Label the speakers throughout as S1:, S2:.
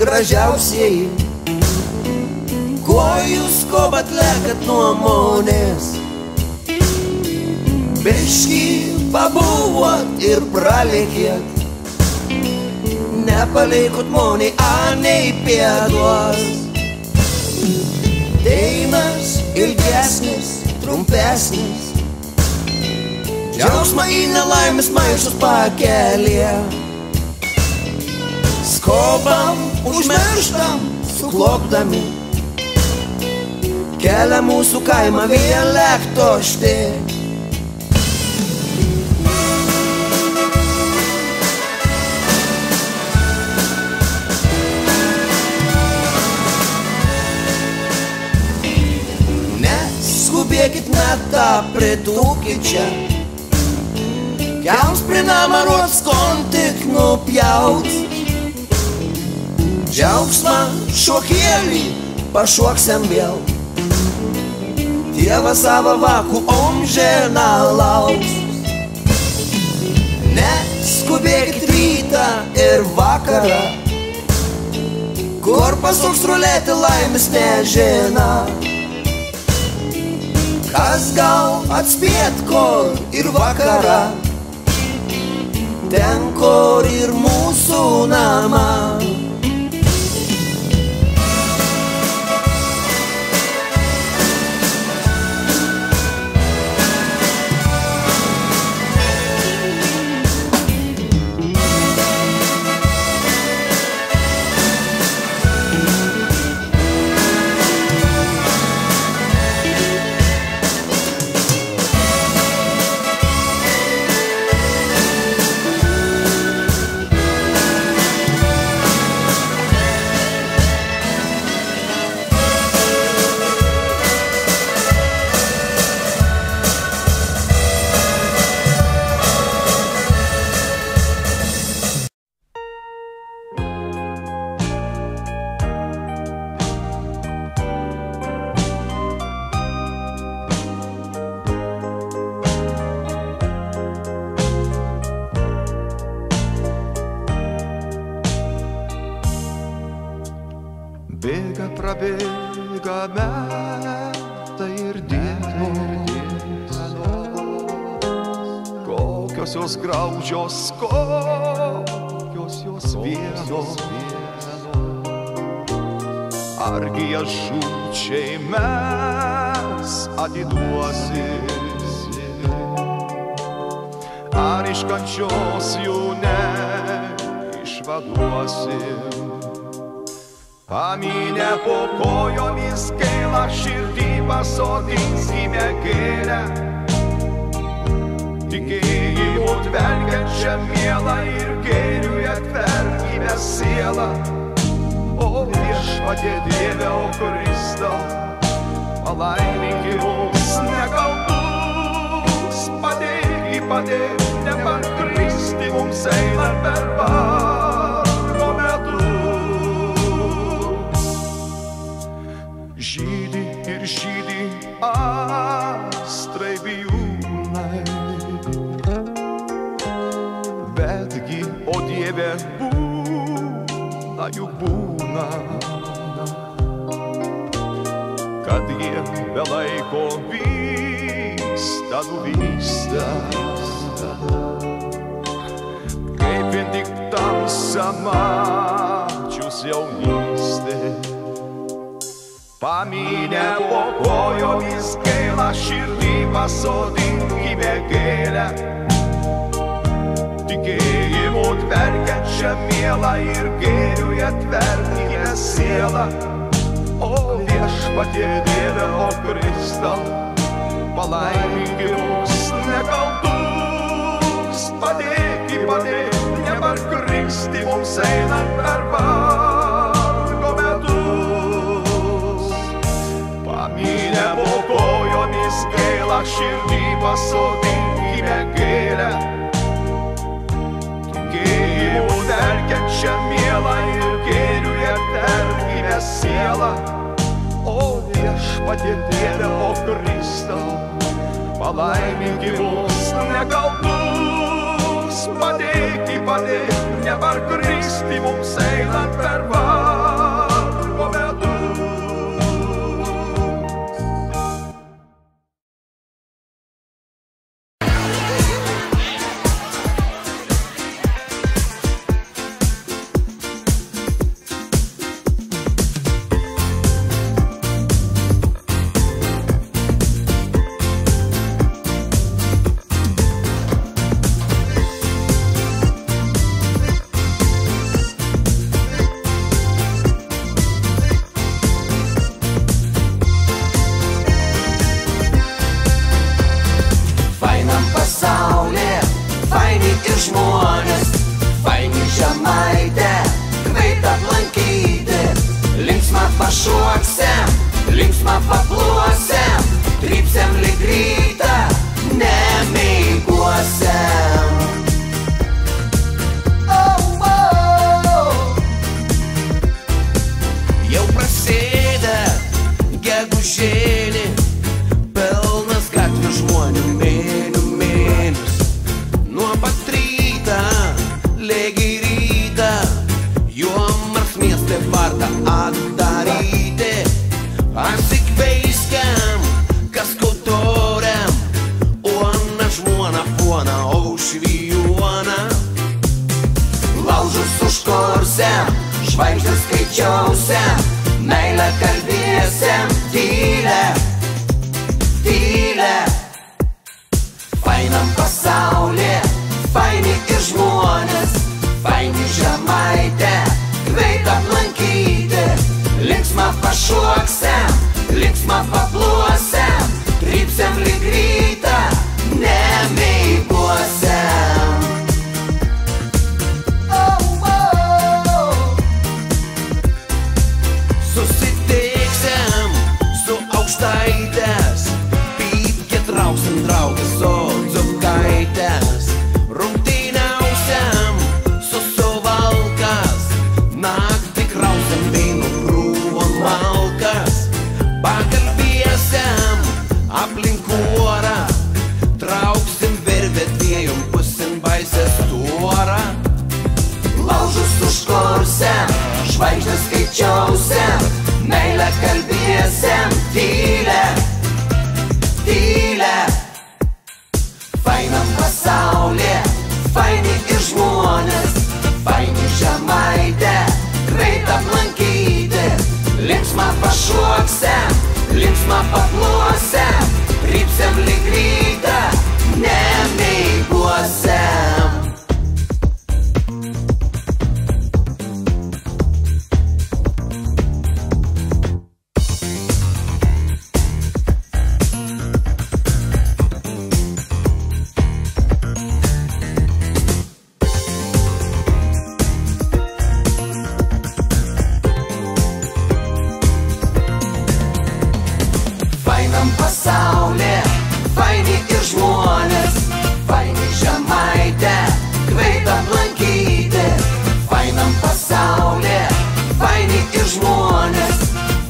S1: gražiausieji, ko jūs kobat lekat nuomonės. Biškį pabuvot ir pralėkėt, nepalikot moniai anei pėduos. Deinas ilgesnis, trumpesnis, džiaugsmą į nelaimės maišus pakelė. Skobam, užmirštam, suklopdami, kelia mūsų kaimą vėlektoštė. Neskubėkit metą pritūkit čia, kels prie namarot skon tik nupjaut. Džiaugsmą šokėlį pašoksam vėl, Dievas savo vakų omžena lauks. Neskubėkit rytą ir vakarą, kur pasuks ruletė laimės nežina. Kas gal atspėt kur ir vakarą, ten kur ir mūsų nama.
S2: Bėga, prabėga metai ir dienos, kokios jos graudžios, kokios jos vienos. Argi jas žūčiai mes atiduosim, ar iš kančios jų neišvaduosim. Pamynę po kojomis gailą širdį pasodinsime gėlę, tikėjimu dvelkiančią mielą ir gėriui atverkime sielą. O viešpatie Dieve, o Kristau, palaiminki mums nekaltus, padėk, neparkristi mums einant per vargo metus. Žydi ir žydi astrai bijūnai, betgi, o Dieve, būna juk būna, kad jie be laiko vysta, nuvysta, kaip vien tik tamsą mačius jaunystė. Pamynę po kojomis gailą širdį pasodinkime gėlę, tikėjimu dvelkiančią mielą ir gėriui atverkime sielą. O viešpatie Dieve, o Kristau, palaiminki mums nekaltus, padėk, neparkristi mums einant per vargo metus. Pamynę po kojomis gailą širdį pasodinkime gėlę, tikėjimu dvelkiančią mielą ir gėriui atverkime sielą. O viešpatie Dieve, o Kristau, palaiminki mus nekaltus, Dievas padėk, neparkristi mums einant per vargo metus.
S1: Žmonės, faini Žemaitė, kveit aplankyti, linksmą pašoksim, linksmą papluosim, trypsim lyg rytą, nemeiguosim. Jau prasideda gegužėlį, pilnas gatvių žmonių mėnus, nuo pat legi rytą, juomars mieste vartą atdaryti. Atsikveiskiam, kas kotoriam, ona žmona puona, aušvijuona. Laužus užkorsiam, žvaigždės skaičiausiam, meilę kalbėsiam, tylę, tylę. Fainam pasaulyje, faini ir žmonės, faini Žemaitė, kveit aplankyti, linksmą pašoksim, linksmą papluosim, trypsim lyg rytą, nemeiguosim. Susitiksim su aukštaitės, pypkę trauksim draugės su dzūkaitės. Rungtyniausiam su Suvalkas, naktį krausim vynų krūvon malkas. Pakalbėsim aplink orą, trauksim virvę dviejom pusėm baisės tvorą. Laužus užkorsim, žvaigždės skaičiausim, meilę kalbėsim, tylę, tylę. Fainam pasaulyje, faini ir žmonės, faini Žemaitė, kveit aplankyti, linksmą pašoksim, linksmą papluosim, trypsim lyg rytą, nemeiguosim. Pasaulyje, faini ir žmonės, faini Žemaitė, kveit aplankyti. Fainam pasaulyje, faini ir žmonės,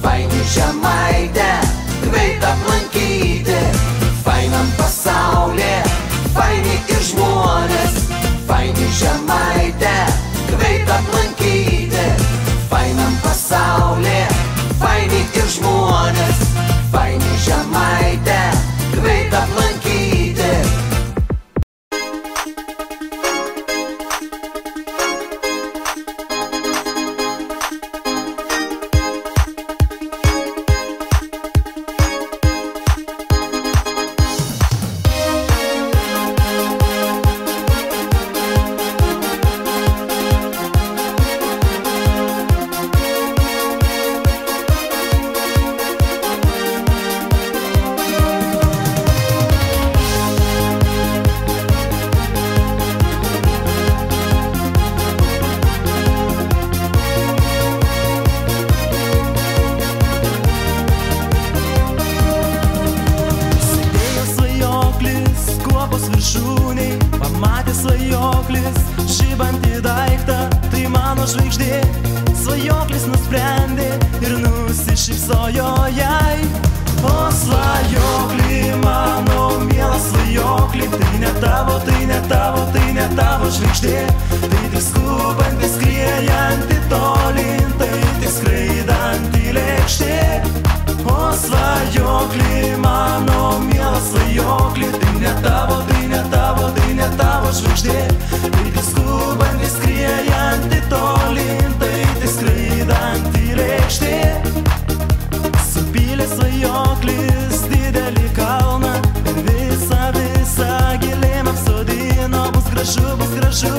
S1: faini Žemaitė, kveit aplankyti. Fainam pasaulyje, faini ir žmonės, faini Žemaitė, kveit aplankyti. Fainam pasaulyje, faini ir žmonės, faini Žemaitė, kveit aplankyti. svajoklis, žibantį daiktą, tai mano žvaigždė. Svajoklis nusprendė ir nusišypsojo jai. O svajoklį mano miela mielas svajokli, tai ne tavo, tai ne tavo, tai ne tavo žvaigždė, tai tik skubanti, skriejanti tolyn, tai tik skraidanti lėkštė. O svajokli, mano mielas svajokli, tai ne tavo, tai ne tavo, tai ne tavo žvaigždė, tai tik skubanti, skriejanti tolyn, tai tik skraidanti lėkštė. Supylė svajoklis didelį kalną ir visą gilėm apsodino. Bus gražu,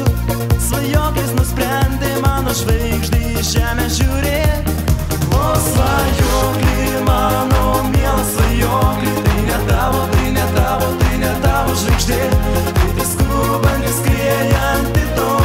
S1: svajoklis nusprendė mano žvaigždį į žemę žiūrėt. O svajoklis